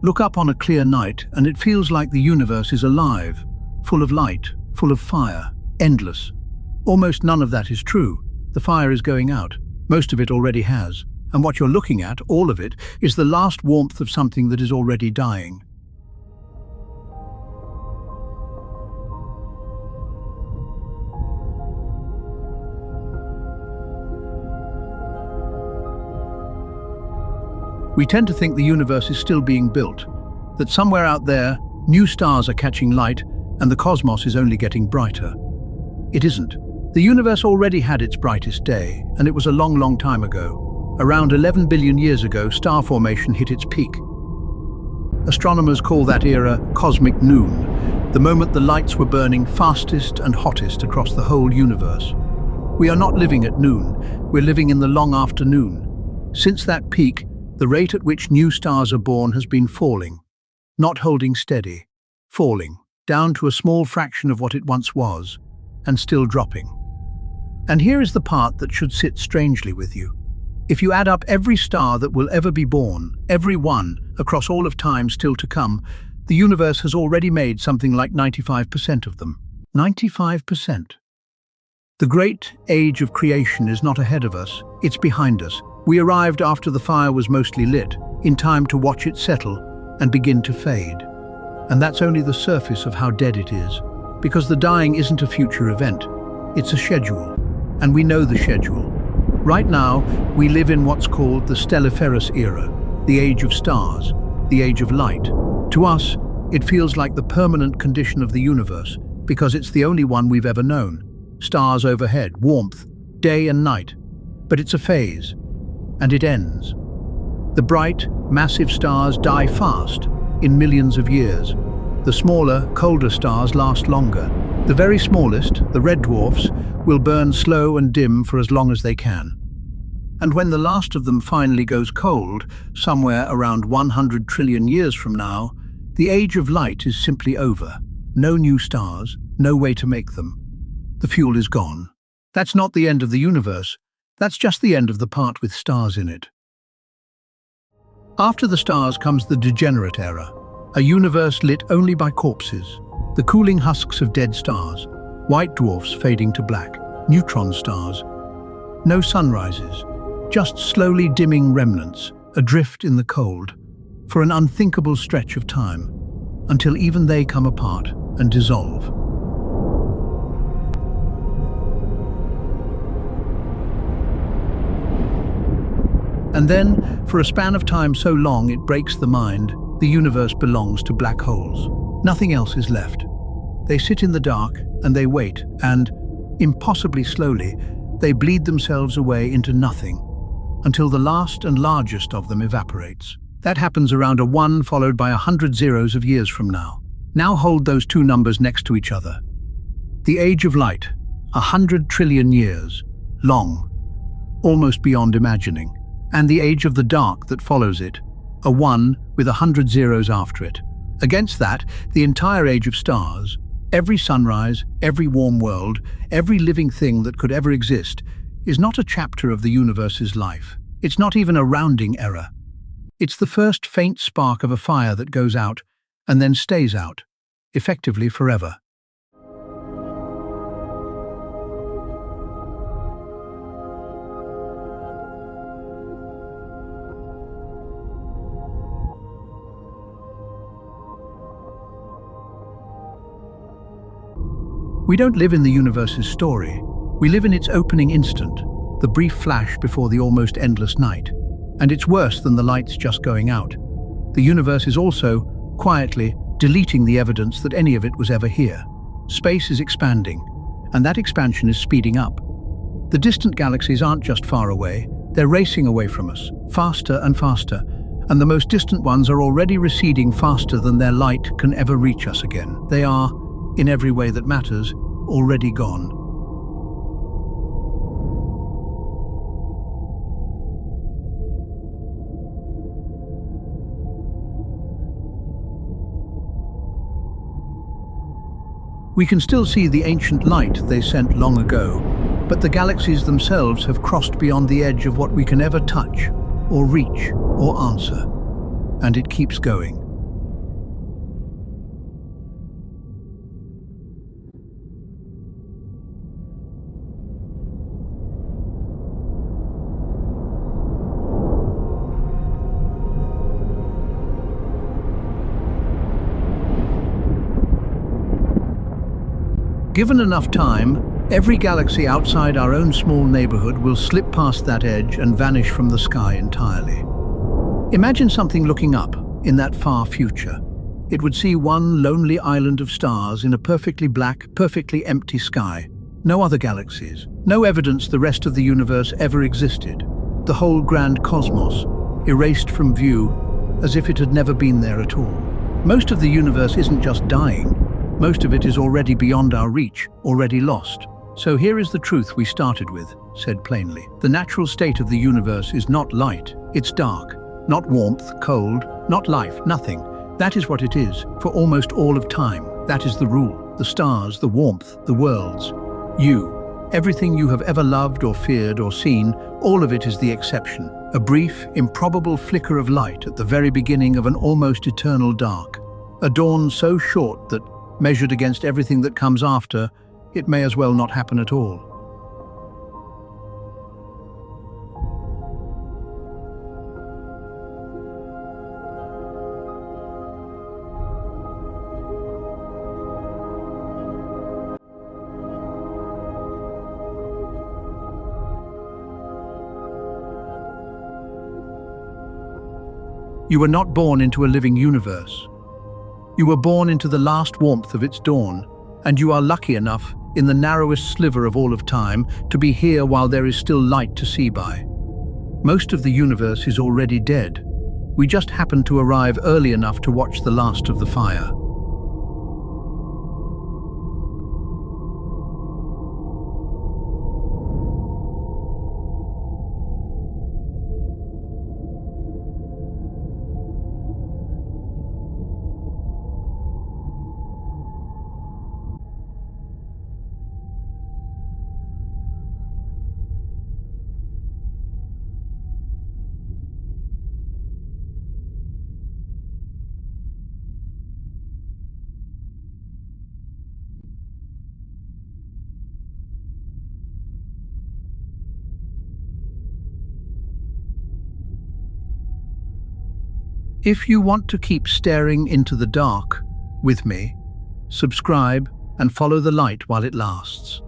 Look up on a clear night and it feels like the universe is alive, full of light, full of fire, endless. Almost none of that is true. The fire is going out. Most of it already has. And what you're looking at, all of it, is the last warmth of something that is already dying. We tend to think the universe is still being built, that somewhere out there, new stars are catching light and the cosmos is only getting brighter. It isn't. The universe already had its brightest day, and it was a long, long time ago. Around 11 billion years ago, star formation hit its peak. Astronomers call that era cosmic noon, the moment the lights were burning fastest and hottest across the whole universe. We are not living at noon, we're living in the long afternoon. Since that peak, the rate at which new stars are born has been falling, not holding steady, falling, down to a small fraction of what it once was, and still dropping. And here is the part that should sit strangely with you. If you add up every star that will ever be born, every one, across all of time still to come, the universe has already made something like 95% of them. 95%. The great age of creation is not ahead of us, it's behind us. We arrived after the fire was mostly lit, in time to watch it settle and begin to fade. And that's only the surface of how dead it is, because the dying isn't a future event, it's a schedule, and we know the schedule. Right now, we live in what's called the stelliferous era, the age of stars, the age of light. To us, it feels like the permanent condition of the universe, because it's the only one we've ever known. Stars overhead, warmth, day and night. But it's a phase, and it ends. The bright, massive stars die fast, in millions of years. The smaller, colder stars last longer. The very smallest, the red dwarfs, will burn slow and dim for as long as they can. And when the last of them finally goes cold, somewhere around 100 trillion years from now, the age of light is simply over. No new stars, no way to make them. The fuel is gone. That's not the end of the universe. That's just the end of the part with stars in it. After the stars comes the degenerate era, a universe lit only by corpses, the cooling husks of dead stars, white dwarfs fading to black, neutron stars. No sunrises, just slowly dimming remnants, adrift in the cold, for an unthinkable stretch of time, until even they come apart and dissolve. And then, for a span of time so long it breaks the mind, the universe belongs to black holes. Nothing else is left. They sit in the dark and they wait, and, impossibly slowly, they bleed themselves away into nothing, until the last and largest of them evaporates. That happens around a 1 followed by 100 zeros of years from now. Now hold those two numbers next to each other. The age of light, 100 trillion years, long, almost beyond imagining. And the age of the dark that follows it, a 1 with 100 zeros after it. Against that, the entire age of stars, every sunrise, every warm world, every living thing that could ever exist, is not a chapter of the universe's life. It's not even a rounding error. It's the first faint spark of a fire that goes out and then stays out, effectively forever. We don't live in the universe's story. We live in its opening instant, the brief flash before the almost endless night. And it's worse than the lights just going out. The universe is also, quietly, deleting the evidence that any of it was ever here. Space is expanding, and that expansion is speeding up. The distant galaxies aren't just far away, they're racing away from us, faster and faster, and the most distant ones are already receding faster than their light can ever reach us again. They are, in every way that matters, already gone. We can still see the ancient light they sent long ago, but the galaxies themselves have crossed beyond the edge of what we can ever touch, or reach, or answer. And it keeps going. Given enough time, every galaxy outside our own small neighborhood will slip past that edge and vanish from the sky entirely. Imagine something looking up in that far future. It would see one lonely island of stars in a perfectly black, perfectly empty sky. No other galaxies, no evidence the rest of the universe ever existed. The whole grand cosmos, erased from view, as if it had never been there at all. Most of the universe isn't just dying. Most of it is already beyond our reach, already lost. So here is the truth we started with, said plainly. The natural state of the universe is not light, it's dark. Not warmth, cold, not life, nothing. That is what it is, for almost all of time. That is the rule. The stars, the warmth, the worlds. You. Everything you have ever loved or feared or seen, all of it is the exception. A brief, improbable flicker of light at the very beginning of an almost eternal dark. A dawn so short that, measured against everything that comes after, it may as well not happen at all. You were not born into a living universe. You were born into the last warmth of its dawn, and you are lucky enough, in the narrowest sliver of all of time, to be here while there is still light to see by. Most of the universe is already dead. We just happened to arrive early enough to watch the last of the fire. If you want to keep staring into the dark with me, subscribe and follow the light while it lasts.